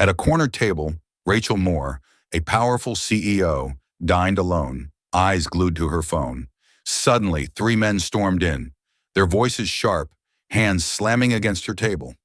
At a corner table, Rachel Moore, a powerful CEO, dined alone, eyes glued to her phone. Suddenly, three men stormed in, their voices sharp, hands slamming against her table.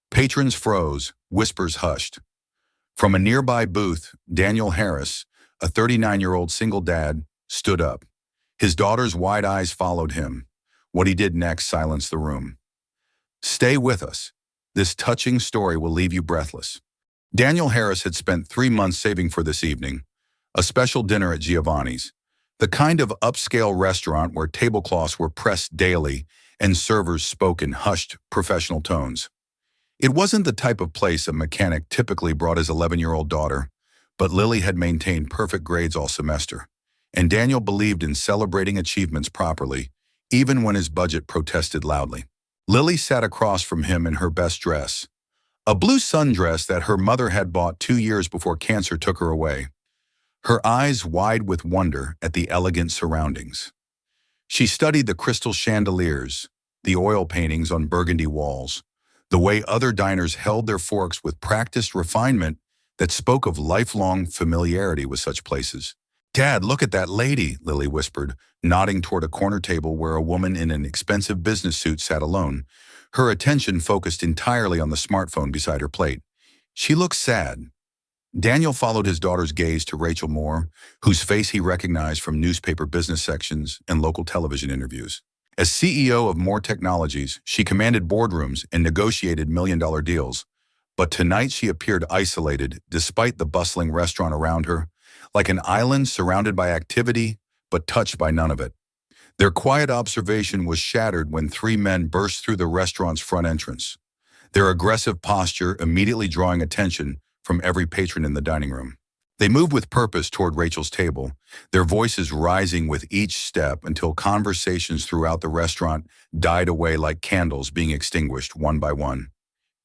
Patrons froze, whispers hushed. From a nearby booth, Daniel Harris, a 39-year-old single dad, stood up. His daughter's wide eyes followed him. What he did next silenced the room. "Stay with us. This touching story will leave you breathless." Daniel Harris had spent 3 months saving for this evening, a special dinner at Giovanni's, the kind of upscale restaurant where tablecloths were pressed daily and servers spoke in hushed, professional tones. It wasn't the type of place a mechanic typically brought his 11-year-old daughter, but Lily had maintained perfect grades all semester, and Daniel believed in celebrating achievements properly, even when his budget protested loudly. Lily sat across from him in her best dress, a blue sundress that her mother had bought 2 years before cancer took her away, her eyes wide with wonder at the elegant surroundings. She studied the crystal chandeliers, the oil paintings on burgundy walls, the way other diners held their forks with practiced refinement that spoke of lifelong familiarity with such places. "Dad, look at that lady," Lily whispered, nodding toward a corner table where a woman in an expensive business suit sat alone, her attention focused entirely on the smartphone beside her plate. "She looks sad." Daniel followed his daughter's gaze to Rachel Moore, whose face he recognized from newspaper business sections and local television interviews. As CEO of Moore Technologies, she commanded boardrooms and negotiated million-dollar deals. But tonight she appeared isolated, despite the bustling restaurant around her, like an island surrounded by activity, but touched by none of it. Their quiet observation was shattered when three men burst through the restaurant's front entrance, their aggressive posture immediately drawing attention from every patron in the dining room. They moved with purpose toward Rachel's table, their voices rising with each step until conversations throughout the restaurant died away like candles being extinguished one by one.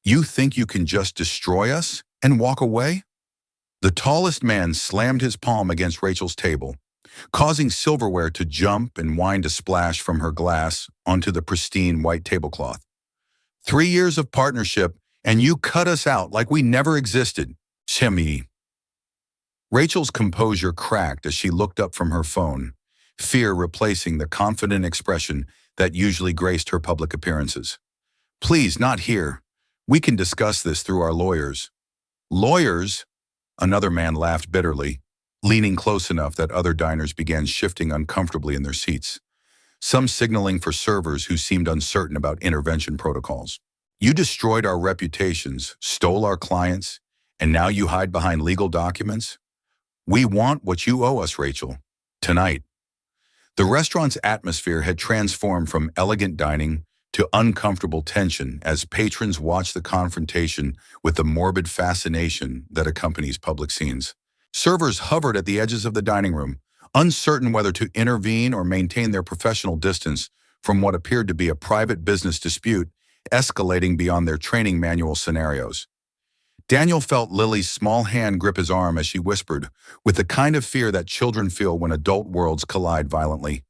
"You think you can just destroy us and walk away?" The tallest man slammed his palm against Rachel's table, causing silverware to jump and wind a splash from her glass onto the pristine white tablecloth. "3 years of partnership, and you cut us out like we never existed. Shemi." Rachel's composure cracked as she looked up from her phone, fear replacing the confident expression that usually graced her public appearances. "Please, not here. We can discuss this through our lawyers." "Lawyers?" Another man laughed bitterly, leaning close enough that other diners began shifting uncomfortably in their seats, some signaling for servers who seemed uncertain about intervention protocols. "You destroyed our reputations, stole our clients, and now you hide behind legal documents? We want what you owe us, Rachel. Tonight." The restaurant's atmosphere had transformed from elegant dining to uncomfortable tension as patrons watched the confrontation with the morbid fascination that accompanies public scenes. Servers hovered at the edges of the dining room, uncertain whether to intervene or maintain their professional distance from what appeared to be a private business dispute escalating beyond their training manual scenarios. Daniel felt Lily's small hand grip his arm as she whispered, with the kind of fear that children feel when adult worlds collide violently.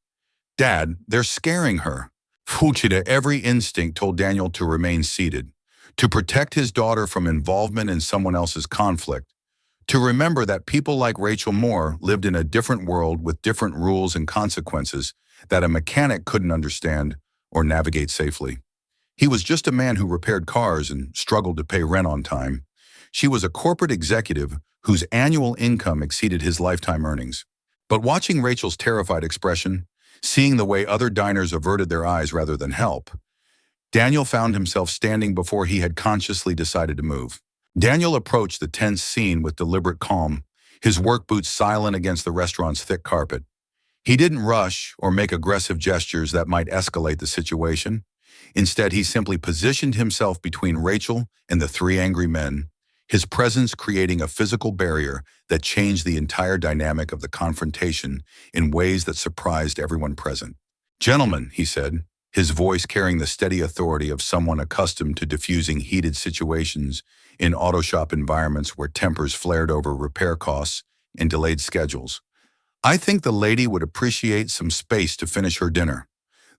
"Dad, they're scaring her." Fuchida, every instinct told Daniel to remain seated, to protect his daughter from involvement in someone else's conflict, to remember that people like Rachel Moore lived in a different world with different rules and consequences that a mechanic couldn't understand or navigate safely. He was just a man who repaired cars and struggled to pay rent on time. She was a corporate executive whose annual income exceeded his lifetime earnings. But watching Rachel's terrified expression, seeing the way other diners averted their eyes rather than help, Daniel found himself standing before he had consciously decided to move. Daniel approached the tense scene with deliberate calm, his work boots silent against the restaurant's thick carpet. He didn't rush or make aggressive gestures that might escalate the situation. Instead, he simply positioned himself between Rachel and the three angry men, his presence creating a physical barrier that changed the entire dynamic of the confrontation in ways that surprised everyone present. "Gentlemen," he said, his voice carrying the steady authority of someone accustomed to diffusing heated situations in auto shop environments where tempers flared over repair costs and delayed schedules. "I think the lady would appreciate some space to finish her dinner."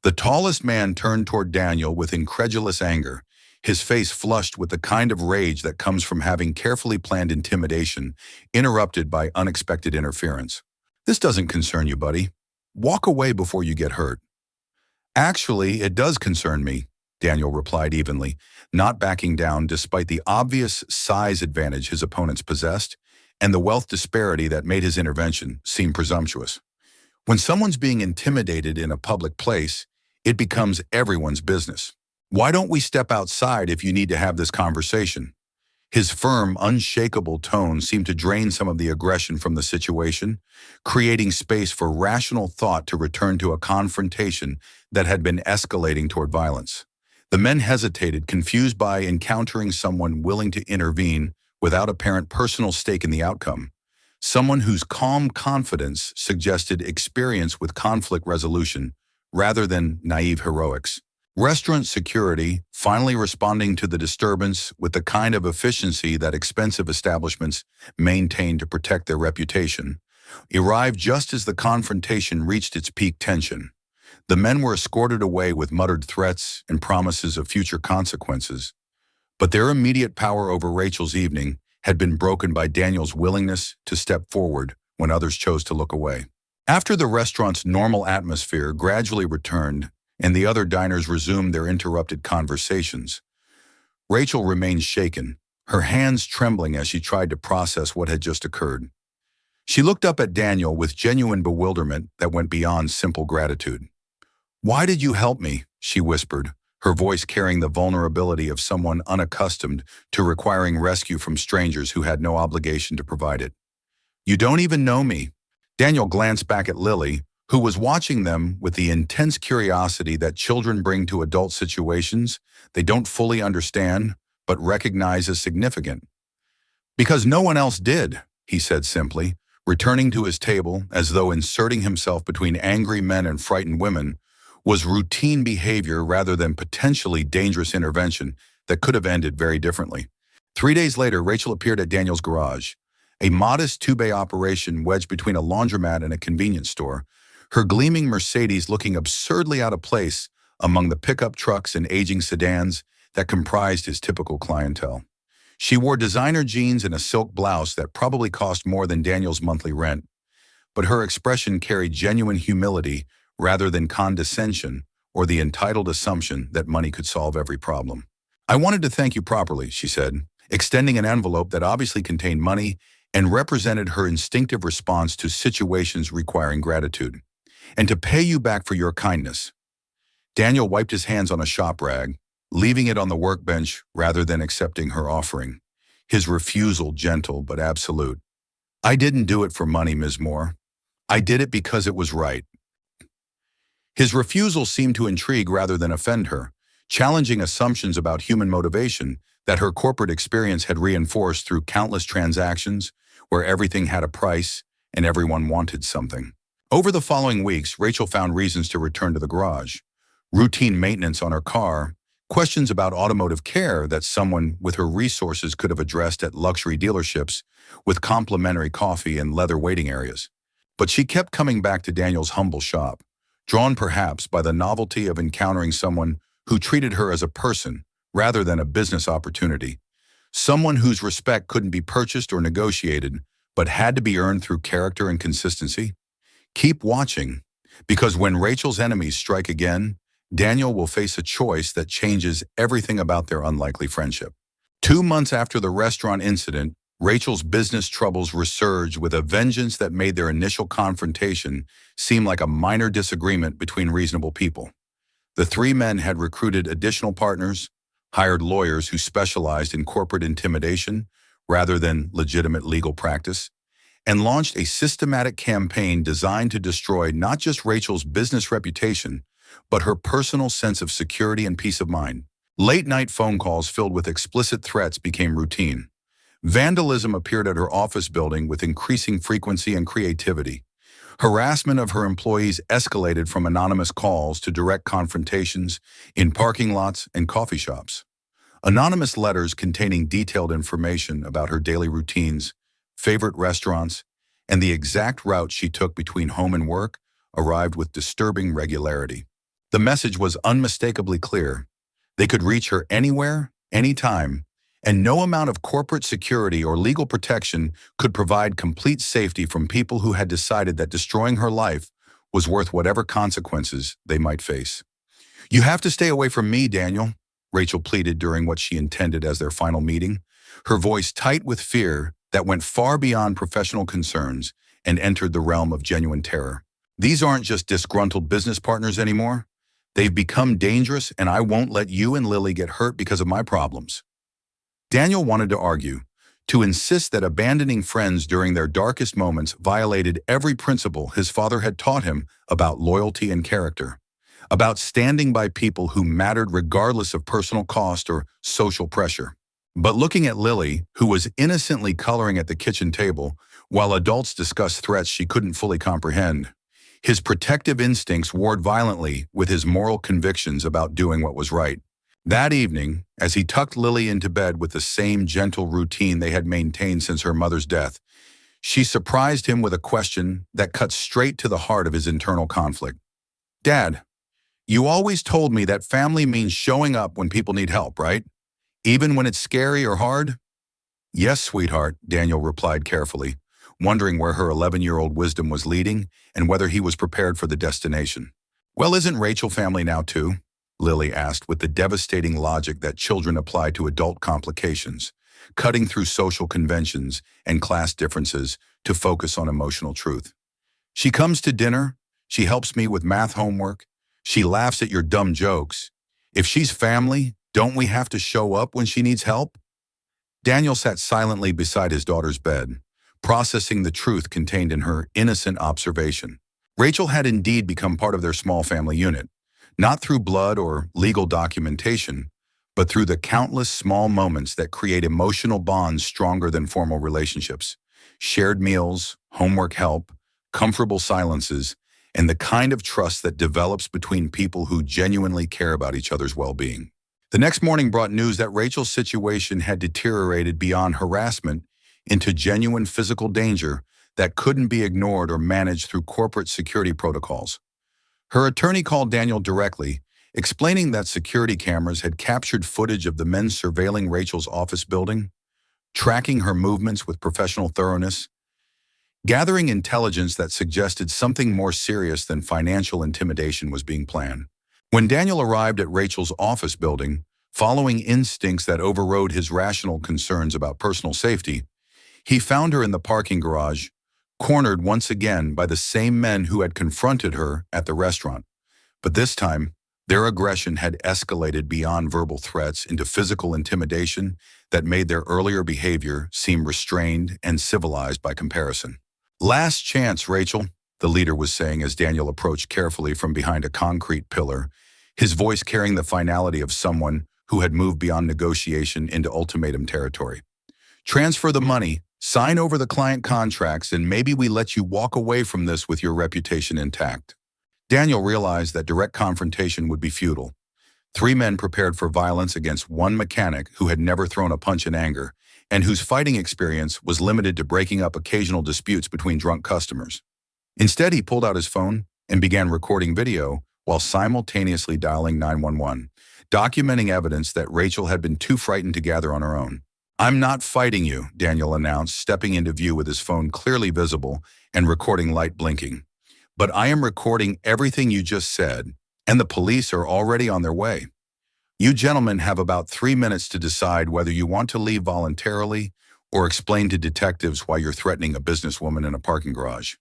The tallest man turned toward Daniel with incredulous anger, his face flushed with the kind of rage that comes from having carefully planned intimidation interrupted by unexpected interference. This doesn't concern you, buddy. Walk away before you get hurt. Actually, it does concern me, Daniel replied evenly, not backing down despite the obvious size advantage his opponents possessed and the wealth disparity that made his intervention seem presumptuous. When someone's being intimidated in a public place, it becomes everyone's business. Why don't we step outside if you need to have this conversation? His firm, unshakable tone seemed to drain some of the aggression from the situation, creating space for rational thought to return to a confrontation that had been escalating toward violence. The men hesitated, confused by encountering someone willing to intervene without apparent personal stake in the outcome. Someone whose calm confidence suggested experience with conflict resolution rather than naive heroics. Restaurant security, finally responding to the disturbance with the kind of efficiency that expensive establishments maintain to protect their reputation, arrived just as the confrontation reached its peak tension. The men were escorted away with muttered threats and promises of future consequences, but their immediate power over Rachel's evening had been broken by Daniel's willingness to step forward when others chose to look away. After the restaurant's normal atmosphere gradually returned and the other diners resumed their interrupted conversations, Rachel remained shaken, her hands trembling as she tried to process what had just occurred. She looked up at Daniel with genuine bewilderment that went beyond simple gratitude. "Why did you help me?" she whispered, her voice carrying the vulnerability of someone unaccustomed to requiring rescue from strangers who had no obligation to provide it. "You don't even know me." Daniel glanced back at Lily, who was watching them with the intense curiosity that children bring to adult situations they don't fully understand but recognize as significant. "Because no one else did," he said simply, returning to his table as though inserting himself between angry men and frightened women was routine behavior rather than potentially dangerous intervention that could have ended very differently. 3 days later, Rachel appeared at Daniel's garage, a modest two-bay operation wedged between a laundromat and a convenience store, her gleaming Mercedes looking absurdly out of place among the pickup trucks and aging sedans that comprised his typical clientele. She wore designer jeans and a silk blouse that probably cost more than Daniel's monthly rent, but her expression carried genuine humility rather than condescension or the entitled assumption that money could solve every problem. "I wanted to thank you properly," she said, extending an envelope that obviously contained money and represented her instinctive response to situations requiring gratitude, "and to pay you back for your kindness." Daniel wiped his hands on a shop rag, leaving it on the workbench rather than accepting her offering, his refusal gentle but absolute. "I didn't do it for money, Ms. Moore. I did it because it was right." His refusal seemed to intrigue rather than offend her, challenging assumptions about human motivation that her corporate experience had reinforced through countless transactions where everything had a price and everyone wanted something. Over the following weeks, Rachel found reasons to return to the garage. Routine maintenance on her car, questions about automotive care that someone with her resources could have addressed at luxury dealerships with complimentary coffee and leather waiting areas. But she kept coming back to Daniel's humble shop, drawn perhaps by the novelty of encountering someone who treated her as a person rather than a business opportunity, someone whose respect couldn't be purchased or negotiated, but had to be earned through character and consistency. Keep watching, because when Rachel's enemies strike again, Daniel will face a choice that changes everything about their unlikely friendship. 2 months after the restaurant incident, Rachel's business troubles resurged with a vengeance that made their initial confrontation seem like a minor disagreement between reasonable people. The three men had recruited additional partners, hired lawyers who specialized in corporate intimidation rather than legitimate legal practice, and launched a systematic campaign designed to destroy not just Rachel's business reputation, but her personal sense of security and peace of mind. Late-night phone calls filled with explicit threats became routine. Vandalism appeared at her office building with increasing frequency and creativity. Harassment of her employees escalated from anonymous calls to direct confrontations in parking lots and coffee shops. Anonymous letters containing detailed information about her daily routines, favorite restaurants, and the exact route she took between home and work arrived with disturbing regularity. The message was unmistakably clear. They could reach her anywhere, anytime, and no amount of corporate security or legal protection could provide complete safety from people who had decided that destroying her life was worth whatever consequences they might face. "You have to stay away from me, Daniel," Rachel pleaded during what she intended as their final meeting, her voice tight with fear that went far beyond professional concerns and entered the realm of genuine terror. "These aren't just disgruntled business partners anymore. They've become dangerous, and I won't let you and Lily get hurt because of my problems." Daniel wanted to argue, to insist that abandoning friends during their darkest moments violated every principle his father had taught him about loyalty and character, about standing by people who mattered regardless of personal cost or social pressure. But looking at Lily, who was innocently coloring at the kitchen table, while adults discussed threats she couldn't fully comprehend, his protective instincts warred violently with his moral convictions about doing what was right. That evening, as he tucked Lily into bed with the same gentle routine they had maintained since her mother's death, she surprised him with a question that cut straight to the heart of his internal conflict. "Dad, you always told me that family means showing up when people need help, right? Even when it's scary or hard?" "Yes, sweetheart," Daniel replied carefully, wondering where her 11-year-old wisdom was leading and whether he was prepared for the destination. "Well, isn't Rachel family now too?" Lily asked with the devastating logic that children apply to adult complications, cutting through social conventions and class differences to focus on emotional truth. "She comes to dinner, she helps me with math homework, she laughs at your dumb jokes. If she's family, don't we have to show up when she needs help?" Daniel sat silently beside his daughter's bed, processing the truth contained in her innocent observation. Rachel had indeed become part of their small family unit, not through blood or legal documentation, but through the countless small moments that create emotional bonds stronger than formal relationships. Shared meals, homework help, comfortable silences, and the kind of trust that develops between people who genuinely care about each other's well-being. The next morning brought news that Rachel's situation had deteriorated beyond harassment into genuine physical danger that couldn't be ignored or managed through corporate security protocols. Her attorney called Daniel directly, explaining that security cameras had captured footage of the men surveilling Rachel's office building, tracking her movements with professional thoroughness, gathering intelligence that suggested something more serious than financial intimidation was being planned. When Daniel arrived at Rachel's office building, following instincts that overrode his rational concerns about personal safety, he found her in the parking garage, cornered once again by the same men who had confronted her at the restaurant. But this time, their aggression had escalated beyond verbal threats into physical intimidation that made their earlier behavior seem restrained and civilized by comparison. "Last chance, Rachel," the leader was saying as Daniel approached carefully from behind a concrete pillar, his voice carrying the finality of someone who had moved beyond negotiation into ultimatum territory. "Transfer the money, sign over the client contracts, and maybe we let you walk away from this with your reputation intact." Daniel realized that direct confrontation would be futile. Three men prepared for violence against one mechanic who had never thrown a punch in anger, and whose fighting experience was limited to breaking up occasional disputes between drunk customers. Instead, he pulled out his phone and began recording video while simultaneously dialing 911, documenting evidence that Rachel had been too frightened to gather on her own. "I'm not fighting you," Daniel announced, stepping into view with his phone clearly visible and recording light blinking. "But I am recording everything you just said, and the police are already on their way. You gentlemen have about 3 minutes to decide whether you want to leave voluntarily or explain to detectives why you're threatening a businesswoman in a parking garage."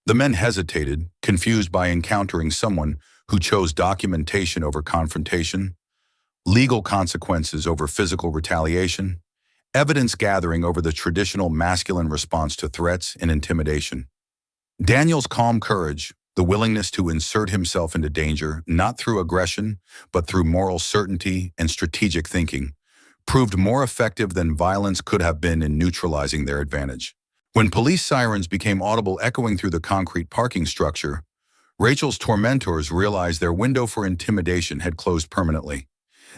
The men hesitated, confused by encountering someone who chose documentation over confrontation, legal consequences over physical retaliation, evidence gathering over the traditional masculine response to threats and intimidation. Daniel's calm courage, the willingness to insert himself into danger, not through aggression, but through moral certainty and strategic thinking, proved more effective than violence could have been in neutralizing their advantage. When police sirens became audible echoing through the concrete parking structure, Rachel's tormentors realized their window for intimidation had closed permanently.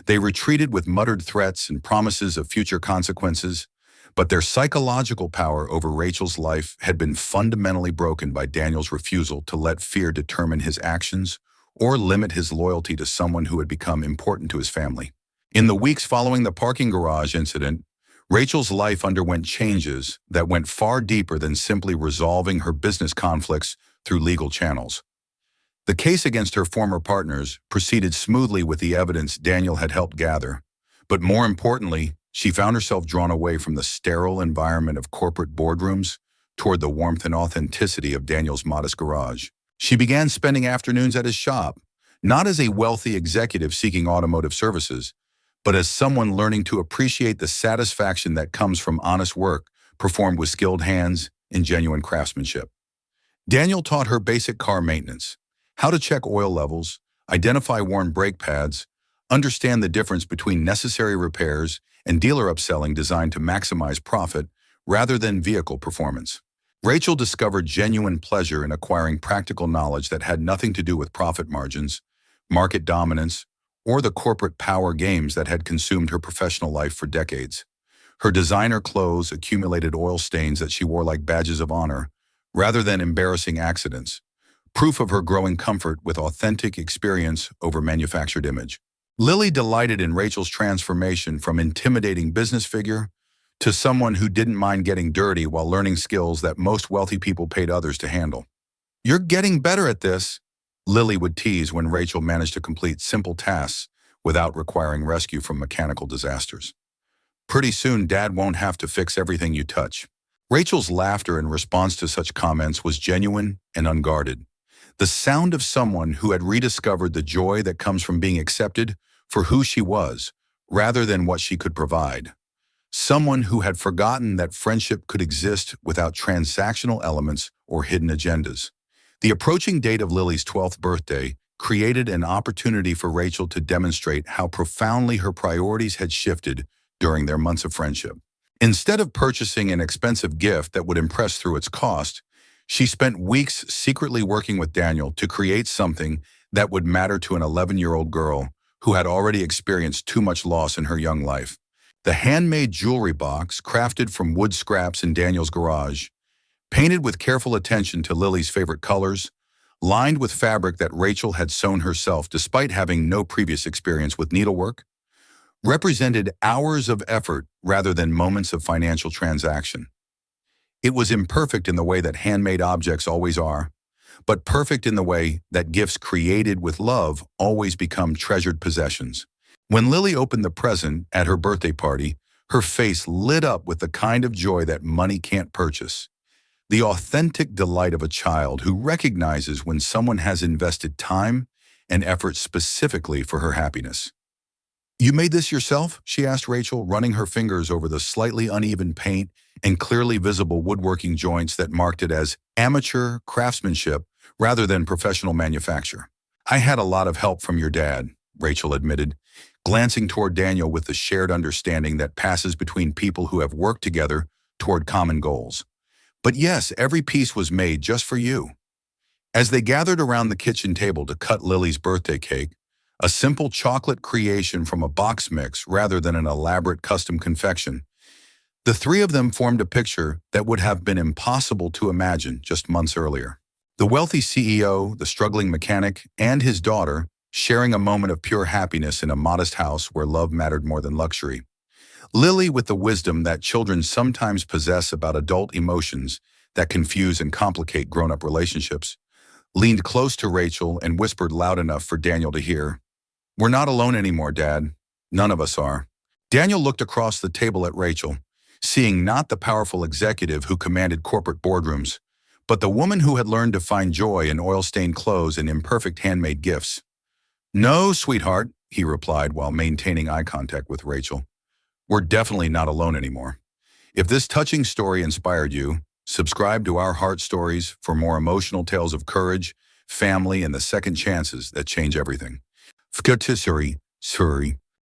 They retreated with muttered threats and promises of future consequences, but their psychological power over Rachel's life had been fundamentally broken by Daniel's refusal to let fear determine his actions or limit his loyalty to someone who had become important to his family. In the weeks following the parking garage incident, Rachel's life underwent changes that went far deeper than simply resolving her business conflicts through legal channels. The case against her former partners proceeded smoothly with the evidence Daniel had helped gather, but more importantly, she found herself drawn away from the sterile environment of corporate boardrooms toward the warmth and authenticity of Daniel's modest garage. She began spending afternoons at his shop, not as a wealthy executive seeking automotive services, but as someone learning to appreciate the satisfaction that comes from honest work performed with skilled hands and genuine craftsmanship. Daniel taught her basic car maintenance, how to check oil levels, identify worn brake pads, understand the difference between necessary repairs and dealer upselling designed to maximize profit rather than vehicle performance. Rachel discovered genuine pleasure in acquiring practical knowledge that had nothing to do with profit margins, market dominance, or the corporate power games that had consumed her professional life for decades. Her designer clothes accumulated oil stains that she wore like badges of honor, rather than embarrassing accidents, proof of her growing comfort with authentic experience over manufactured image. Lily delighted in Rachel's transformation from intimidating business figure to someone who didn't mind getting dirty while learning skills that most wealthy people paid others to handle. "You're getting better at this," Lily would tease when Rachel managed to complete simple tasks without requiring rescue from mechanical disasters. "Pretty soon, Dad won't have to fix everything you touch." Rachel's laughter in response to such comments was genuine and unguarded, the sound of someone who had rediscovered the joy that comes from being accepted for who she was, rather than what she could provide. Someone who had forgotten that friendship could exist without transactional elements or hidden agendas. The approaching date of Lily's 12th birthday created an opportunity for Rachel to demonstrate how profoundly her priorities had shifted during their months of friendship. Instead of purchasing an expensive gift that would impress through its cost, she spent weeks secretly working with Daniel to create something that would matter to an 11-year-old girl who had already experienced too much loss in her young life. The handmade jewelry box, crafted from wood scraps in Daniel's garage, painted with careful attention to Lily's favorite colors, lined with fabric that Rachel had sewn herself despite having no previous experience with needlework, represented hours of effort rather than moments of financial transaction. It was imperfect in the way that handmade objects always are, but perfect in the way that gifts created with love always become treasured possessions. When Lily opened the present at her birthday party, her face lit up with the kind of joy that money can't purchase. The authentic delight of a child who recognizes when someone has invested time and effort specifically for her happiness. "You made this yourself?" she asked Rachel, running her fingers over the slightly uneven paint and clearly visible woodworking joints that marked it as amateur craftsmanship rather than professional manufacture. "I had a lot of help from your dad," Rachel admitted, glancing toward Daniel with the shared understanding that passes between people who have worked together toward common goals. "But yes, every piece was made just for you." As they gathered around the kitchen table to cut Lily's birthday cake, a simple chocolate creation from a box mix rather than an elaborate custom confection, the three of them formed a picture that would have been impossible to imagine just months earlier. The wealthy CEO, the struggling mechanic, and his daughter sharing a moment of pure happiness in a modest house where love mattered more than luxury. Lily, with the wisdom that children sometimes possess about adult emotions that confuse and complicate grown-up relationships, leaned close to Rachel and whispered loud enough for Daniel to hear, "We're not alone anymore, Dad. None of us are." Daniel looked across the table at Rachel, seeing not the powerful executive who commanded corporate boardrooms, but the woman who had learned to find joy in oil-stained clothes and imperfect handmade gifts. "No, sweetheart," he replied while maintaining eye contact with Rachel. "We're definitely not alone anymore. If this touching story inspired you, subscribe to our Heart Stories for more emotional tales of courage, family, and the second chances that change everything. Fkatisuri, Suri.